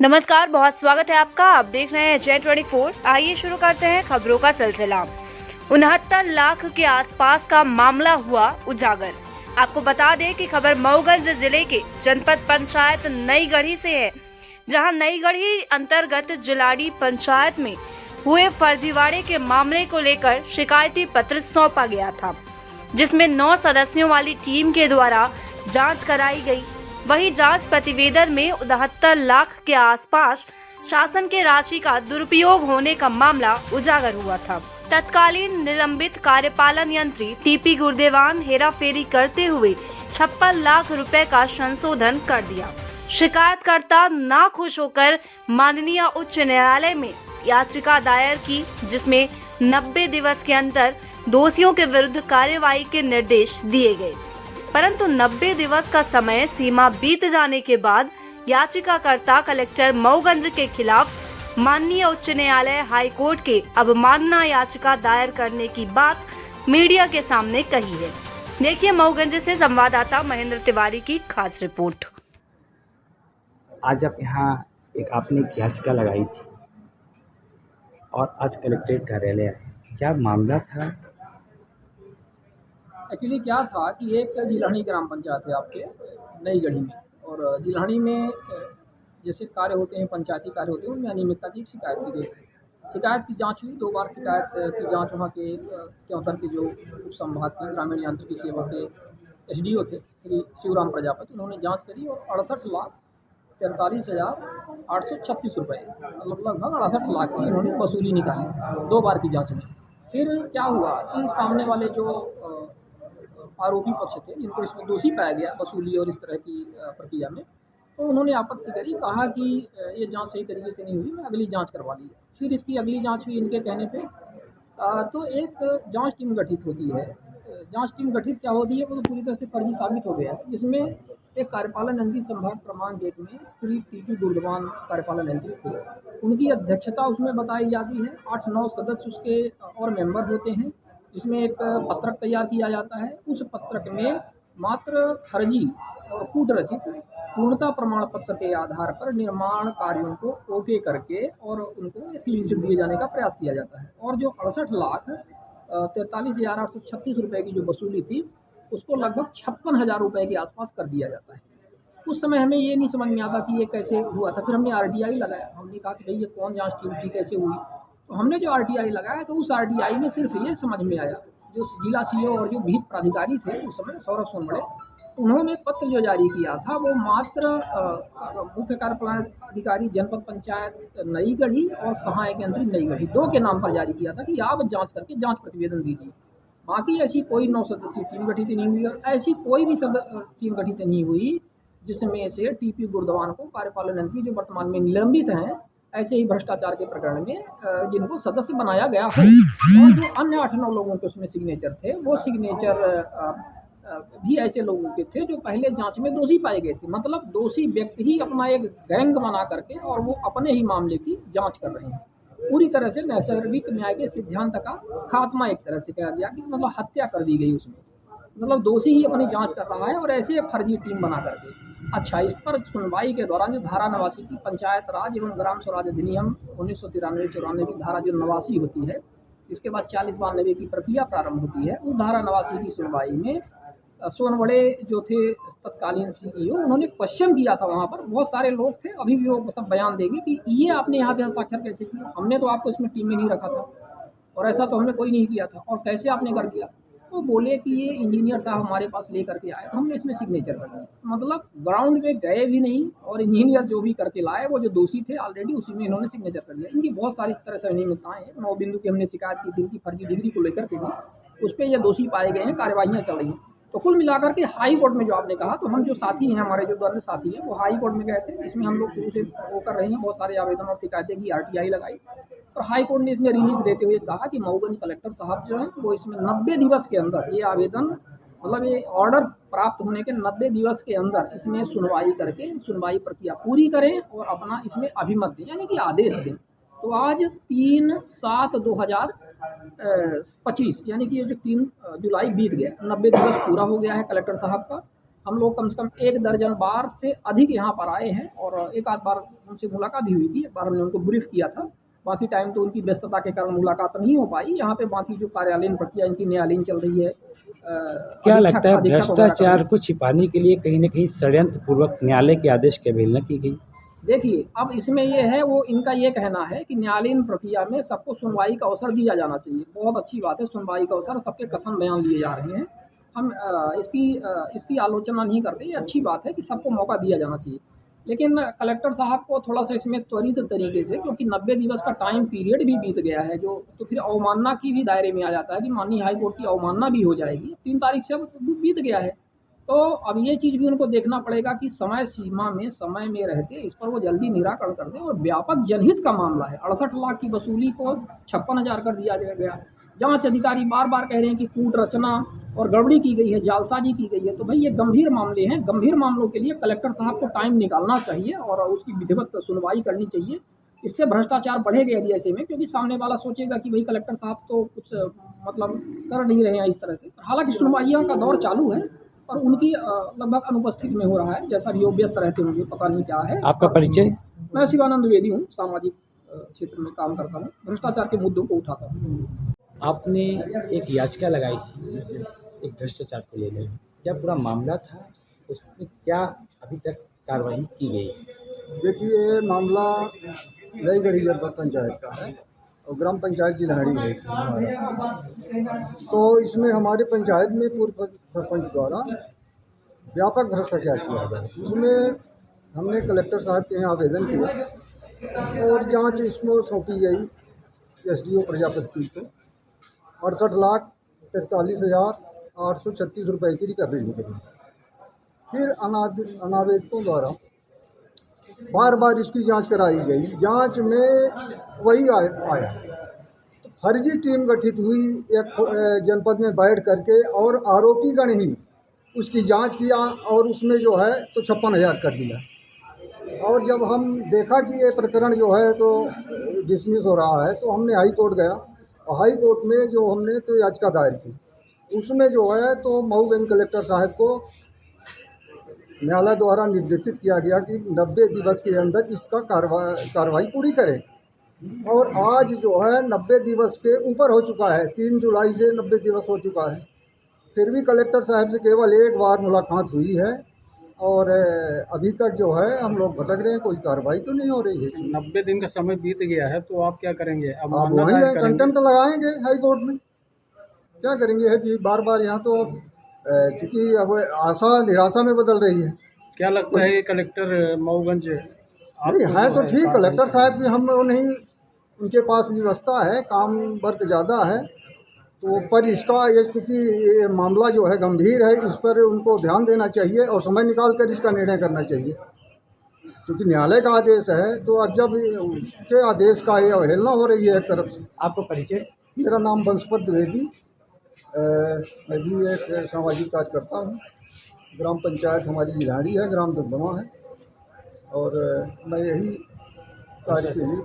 नमस्कार, बहुत स्वागत है आपका। आप देख रहे हैं J24। आइए शुरू करते हैं खबरों का सिलसिला। 69 लाख के आसपास का मामला हुआ उजागर। आपको बता दें कि खबर मऊगंज जिले के जनपद पंचायत नई गढ़ी से है, जहां नई गढ़ी अंतर्गत जिलाड़ी पंचायत में हुए फर्जीवाड़े के मामले को लेकर शिकायती पत्र सौंपा गया था, जिसमें 9 सदस्यों वाली टीम के द्वारा जांच कराई गई। वही जांच प्रतिवेदन में 69 लाख के आसपास शासन के राशि का दुरुपयोग होने का मामला उजागर हुआ था। तत्कालीन निलंबित कार्यपालन यंत्री टीपी गुरदेवान हेराफेरी करते हुए 56 लाख रुपए का संशोधन कर दिया। शिकायतकर्ता नाखुश होकर माननीय उच्च न्यायालय में याचिका दायर की, जिसमें 90 दिवस के अंदर दोषियों के विरुद्ध कार्यवाही के निर्देश दिए गए। परंतु 90 दिवस का समय सीमा बीत जाने के बाद याचिकाकर्ता कलेक्टर मऊगंज के खिलाफ माननीय उच्च न्यायालय हाई कोर्ट के अवमानना याचिका दायर करने की बात मीडिया के सामने कही है। देखिए मऊगंज से संवाददाता महेंद्र तिवारी की खास रिपोर्ट। आज आप यहाँ आपने एक याचिका लगाई थी और आज कलेक्ट्रेट कार्यालय आए, क्या मामला था? एक्चुअली क्या था कि एक जिलानी ग्राम पंचायत है आपके नई गढ़ी में, और जिलानी में जैसे कार्य होते हैं, पंचायती कार्य होते हैं, उनमें अनियमितता की शिकायत की गई। शिकायत की जांच हुई, 2 बार शिकायत की जांच वहाँ के क्योंतर के जो उप संभाग के ग्रामीण यांत्रिकी सेवा के एसडीओ थे श्री शिवराम प्रजापति, उन्होंने जांच करी और 68,43,836 रुपये, मतलब लगभग 68 लाख की इन्होंने वसूली निकाली 2 बार की जाँच में। फिर क्या हुआ कि सामने वाले जो आरोपी पक्ष थे, जिनको इसमें दोषी पाया गया वसूली और इस तरह की प्रक्रिया में, तो उन्होंने आपत्ति करी, कहा कि ये जांच सही तरीके से नहीं हुई, मैं अगली जांच करवा ली। फिर इसकी अगली जांच हुई इनके कहने पे। तो एक जांच टीम गठित होती है। जांच टीम गठित क्या होती है, वो तो पूरी तरह से फर्जी साबित हो गया है, जिसमें एक कार्यपालन यंत्री संभाग क्रमांक 1 में श्री टीपी गुरदेवान कार्यपालन यंत्री थे, उनकी अध्यक्षता उसमें बताई जाती है। 8-9 सदस्य उसके और मेंबर होते हैं। इसमें एक पत्रक तैयार किया जाता है। उस पत्रक में मात्र फर्जी और कूट रचित पूर्णता प्रमाण पत्र के आधार पर निर्माण कार्यों को ओके करके और उनको क्लीन चिट दिए जाने का प्रयास किया जाता है। और जो 68,43,836 रुपये की जो वसूली थी, उसको लगभग 56,000 रुपये के आसपास कर दिया जाता है। उस समय हमें ये नहीं समझ में आता कि ये कैसे हुआ था। फिर हमने आरटीआई लगाया। हमने कहा कि भाई ये कौन जांच टीम थी, कैसे हुई? तो हमने जो आरटीआई लगाया, तो उस आरटीआई में सिर्फ ये समझ में आया, जो जिला सीओ और जो विहित प्राधिकारी थे उस समय सौरभ सोनबड़े, उन्होंने पत्र जो जारी किया था वो मात्र मुख्य कार्यपालन अधिकारी जनपद पंचायत नई गढ़ी और सहायक यंत्री नई गढ़ी 2 के नाम पर जारी किया था कि आप जांच करके जांच प्रतिवेदन दीजिए। बाकी ऐसी कोई 9 सदस्यीय टीम गठित नहीं हुई, और ऐसी कोई भी टीम गठित नहीं हुई जिसमें से टीपी गुरदेवान को कार्यपालन यंत्री जो वर्तमान में निलंबित हैं, ऐसे ही भ्रष्टाचार के प्रकरण में जिनको सदस्य बनाया गया हो, और जो अन्य 8-9 लोगों के उसमें सिग्नेचर थे, वो सिग्नेचर भी ऐसे लोगों के थे जो पहले जांच में दोषी पाए गए थे। मतलब दोषी व्यक्ति ही अपना एक गैंग बना करके और वो अपने ही मामले की जांच कर रहे हैं। पूरी तरह से नैसर्गिक न्याय के सिद्धांत का खात्मा एक तरह से कह दिया कि मतलब हत्या कर दी गई उसमें। मतलब दोषी ही अपनी जांच कर रहा है और ऐसे फर्जी टीम बना करके। अच्छा, इस पर सुनवाई के दौरान जो धारा 89 की पंचायत राज एवं ग्राम स्वराज अधिनियम 1993-94 की धारा जो 89 होती है, इसके बाद 40-92 की प्रक्रिया प्रारंभ होती है। उस धारा 89 की सुनवाई में सोनबड़े जो थे तत्कालीन सीईओ, उन्होंने क्वेश्चन किया था। वहाँ पर बहुत सारे लोग थे, अभी भी वो सब बयान देंगे कि ये आपने यहाँ पे हस्ताक्षर कैसे किया, हमने तो आपको इसमें टीम में नहीं रखा था और ऐसा तो हमने कोई नहीं किया था, और कैसे आपने कर दिया? तो बोले कि ये इंजीनियर साहब हमारे पास लेकर के आए, तो हमने इसमें सिग्नेचर कर दिया। मतलब ग्राउंड में गए भी नहीं, और इंजीनियर जो भी करके लाए, वो जो दोषी थे ऑलरेडी उसी में इन्होंने सिग्नेचर कर दिया। इनकी बहुत सारी इस तरह से अनियमितताएं हैं। 9 बिंदु की हमने शिकायत की थी इनकी फर्जी डिग्री को लेकर के भी, उस पर ये दोषी पाए गए हैं, कार्यवाहियाँ चल रही हैं। तो कुल मिलाकर के हाई कोर्ट में जो आपने कहा, तो हम जो साथी हैं, हमारे जो दर्ज साथी हैं, वो हाई कोर्ट में गए थे। इसमें हम लोग शुरू से वो कर रहे हैं, बहुत सारे आवेदन और शिकायतें की, आरटीआई लगाई, और हाई कोर्ट ने इसमें रिलीफ देते हुए कहा कि मऊगंज कलेक्टर साहब जो हैं वो इसमें 90 दिवस के अंदर ये आवेदन, मतलब ये ऑर्डर प्राप्त होने के 90 दिवस के अंदर इसमें सुनवाई करके सुनवाई प्रक्रिया पूरी करें और अपना इसमें अभिमत दें, यानी कि आदेश दें। तो आज 3/7/2025, यानी कि ये जो 3 जुलाई बीत गया, 90 दिवस पूरा हो गया है कलेक्टर साहब का। हम लोग कम से कम 1 दर्जन बार से अधिक यहाँ पर आए हैं और एक आध बार उनसे मुलाकात भी हुई थी। एक बार हमने उनको ब्रीफ किया था, बाकी टाइम तो उनकी व्यस्तता के कारण मुलाकात नहीं हो पाई। यहाँ पे बाकी जो कार्यालयीन प्रक्रिया इनकी न्यायालयीन चल रही है। क्या लगता है भ्रष्टाचार को छिपाने के लिए कहीं न कहीं षड्यंत्र पूर्वक न्यायालय के आदेश की अवहेलना की गई? देखिए, अब इसमें ये है, वो इनका ये कहना है कि न्यायालयीन प्रक्रिया में सबको सुनवाई का अवसर दिया जाना चाहिए। बहुत अच्छी बात है, सुनवाई का अवसर, सबके कथन बयान लिए जा रहे हैं। हम इसकी आलोचना नहीं करते, ये अच्छी बात है कि सबको मौका दिया जाना चाहिए। लेकिन कलेक्टर साहब को थोड़ा-सा इसमें त्वरित तरीके से, क्योंकि 90 दिवस का टाइम पीरियड भी बीत गया है, जो तो फिर अवमानना की भी दायरे में आ जाता है कि माननीय हाई कोर्ट की अवमानना भी हो जाएगी। 3 तारीख से अब बीत गया है। तो अब ये चीज़ भी उनको देखना पड़ेगा कि समय सीमा में, समय में रहते इस पर वो जल्दी निराकरण कर दें। और व्यापक जनहित का मामला है, 68 लाख की वसूली को 56,000 कर दिया गया। जांच अधिकारी बार बार कह रहे हैं कि कूट रचना और गड़बड़ी की गई है, जालसाजी की गई है। तो भाई ये गंभीर मामले हैं, गंभीर मामलों के लिए कलेक्टर साहब को टाइम निकालना चाहिए और उसकी विधिवत सुनवाई करनी चाहिए। इससे भ्रष्टाचार बढ़ेगा यदि ऐसे में, क्योंकि सामने वाला सोचेगा कि भाई कलेक्टर साहब तो कुछ मतलब कर नहीं रहे हैं इस तरह से। हालांकि सुनवाइयों का दौर चालू है और उनकी लगभग अनुपस्थित में हो रहा है, जैसा भी वो व्यस्त रहते होंगे, पता नहीं क्या है। आपका परिचय? मैं शिवानंद द्विवेदी हूँ, सामाजिक क्षेत्र में काम करता हूँ, भ्रष्टाचार के मुद्दों को उठाता हूँ। आपने एक याचिका लगाई थी एक भ्रष्टाचार को लेकर, क्या पूरा मामला था, उसमें क्या अभी तक कार्रवाई की गई? देखिए, ये मामला नई गढ़ी जनपद पंचायत का है और ग्राम पंचायत जिलहड़ी है हमारा। तो इसमें हमारे पंचायत में पूर्व सरपंच द्वारा व्यापक भ्रष्टाचार किया गया। इसमें हमने कलेक्टर साहब के यहाँ आवेदन किया और जांच इसमें सौंपी गई एसडीओ प्रजापति को। 68,43,836 रुपये की रिकवरी ली गई। फिर अनावेदकों द्वारा बार बार इसकी जांच कराई गई। जांच में वही आया, फर्जी टीम गठित हुई एक जनपद में बैठ करके और आरोपी गण ही उसकी जांच किया और उसमें जो है तो 56,000 कर दिया। और जब हम देखा कि ये प्रकरण जो है तो डिसमिस हो रहा है, तो हमने हाई कोर्ट गया और हाई कोर्ट में जो हमने तो याचिका दायर की, उसमें जो है तो मऊगंज कलेक्टर साहब को न्यायालय द्वारा निर्देशित किया गया कि 90 दिवस के अंदर इसका कार्रवाई पूरी करें। और आज जो है 90 दिवस के ऊपर हो चुका है, 3 जुलाई से 90 दिवस हो चुका है। फिर भी कलेक्टर साहब से केवल एक बार मुलाकात हुई है और अभी तक जो है हम लोग भटक रहे हैं, कोई कार्रवाई तो नहीं हो रही है। 90 दिन का समय बीत गया है, तो आप क्या करेंगे? अब वही है, कंटेम्प्ट लगाएंगे हाई कोर्ट में, क्या करेंगे? है कि बार बार यहाँ तो क्योंकि अब आशा निराशा में बदल रही है। क्या लगता है ये कलेक्टर मऊगंज नहीं है तो ठीक, कलेक्टर साहब भी हम लोग नहीं, उनके पास व्यवस्था है, काम वर्क ज़्यादा है, तो पर इसका ये क्योंकि ये मामला जो है गंभीर है, इस पर उनको ध्यान देना चाहिए और समय निकाल कर इसका निर्णय करना चाहिए। क्योंकि न्यायालय का आदेश है, तो अब जब उसके आदेश का ये अवहेलना हो रही है एक तरफ से। आपको परिचय? मेरा नाम बंसपत द्विवेदी, मैं भी एक सामाजिक कार्यकर्ता हूँ। ग्राम पंचायत हमारी जिलहड़ी है, ग्राम दुर्गमा है और मैं यही कार्य के लिए